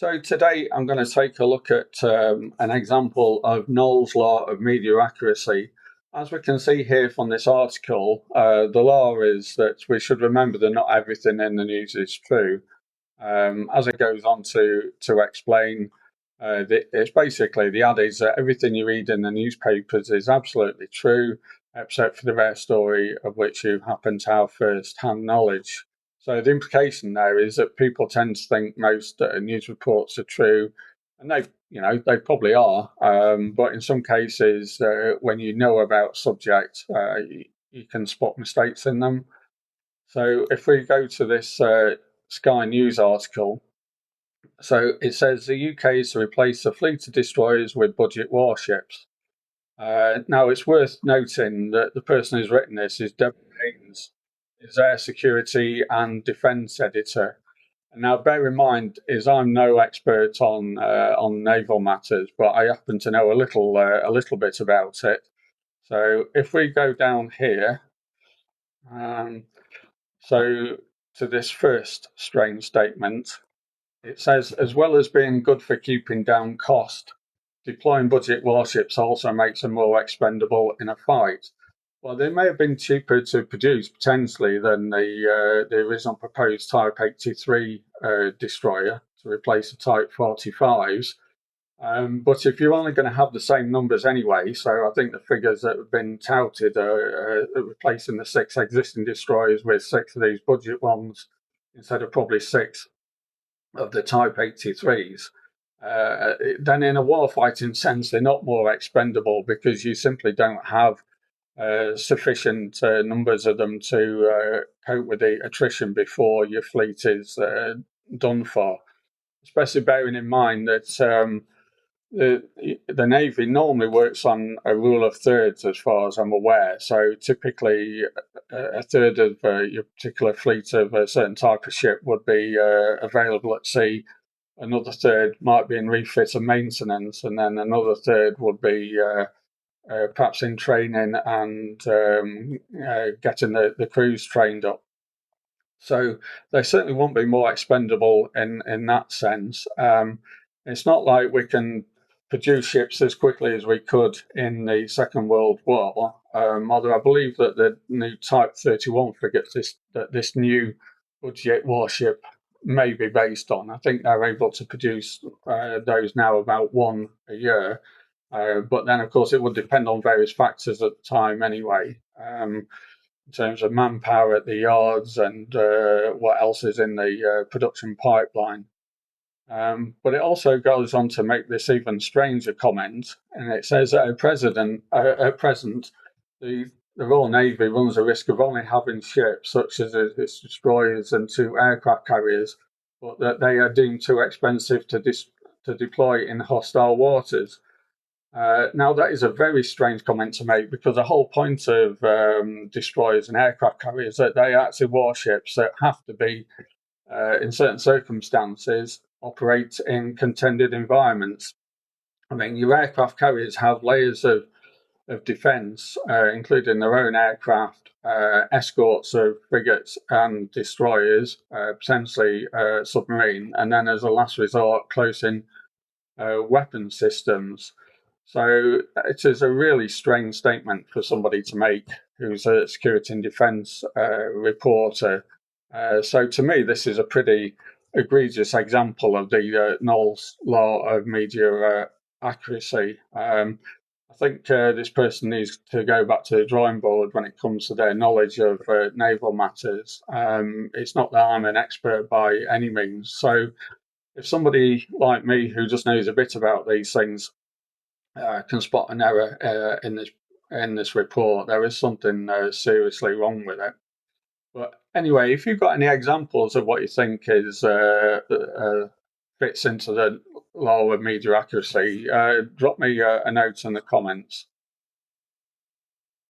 So today I'm going to take a look at an example of Knoll's law of media accuracy. As we can see here from this article, the law is that we should remember that not everything in the news is true. As it goes on to explain, it's basically the adage that everything you read in the newspapers is absolutely true, except for the rare story of which you happen to have first-hand knowledge. So the implication there is that people tend to think most news reports are true, and they probably are. But in some cases, when you know about subject, you can spot mistakes in them. So if we go to this Sky News article, so it says the UK is to replace a fleet of destroyers with budget warships. Now it's worth noting that the person who's written this is Deborah Haynes, is Air Security and Defence Editor. And now, bear in mind, is I'm no expert on naval matters, but I happen to know a little bit about it. So if we go down here, so to this first strange statement, it says, as well as being good for keeping down cost, deploying budget warships also makes them more expendable in a fight. Well, they may have been cheaper to produce potentially than the original proposed Type 83 destroyer to replace the Type 45s. But if you're only going to have the same numbers anyway, so I think the figures that have been touted are replacing the 6 existing destroyers with 6 of these budget ones instead of probably 6 of the Type 83s. Then in a warfighting sense, they're not more expendable because you simply don't have sufficient numbers of them to cope with the attrition before your fleet is done for. Especially bearing in mind that the Navy normally works on a rule of thirds, as far as I'm aware. So typically, a third of your particular fleet of a certain type of ship would be available at sea. Another third might be in refit and maintenance, and then another third would be perhaps in training and getting the crews trained up. So they certainly won't be more expendable in that sense. It's not like we can produce ships as quickly as we could in the Second World War, although I believe that the new Type 31 frigates that this new budget warship may be based on. I think they're able to produce those now about 1 a year. But then, of course, it would depend on various factors at the time anyway, in terms of manpower at the yards and what else is in the production pipeline. But it also goes on to make this even stranger comment, and it says that at present, the Royal Navy runs the risk of only having ships such as its destroyers and 2 aircraft carriers, but that they are deemed too expensive to deploy in hostile waters. Now, that is a very strange comment to make because the whole point of destroyers and aircraft carriers is that they are actually warships that have to be, in certain circumstances, operate in contended environments. I mean, your aircraft carriers have layers of defence, including their own aircraft, escorts of frigates and destroyers, potentially submarine, and then as a last resort, close-in weapon systems. So it is a really strange statement for somebody to make who's a security and defence reporter. So to me, this is a pretty egregious example of the Knoll's law of media accuracy. I think this person needs to go back to the drawing board when it comes to their knowledge of naval matters. It's not that I'm an expert by any means. So if somebody like me who just knows a bit about these things can spot an error in this report, there is something seriously wrong with it. But anyway, if you've got any examples of what you think is fits into the law of media accuracy, drop me a note in the comments.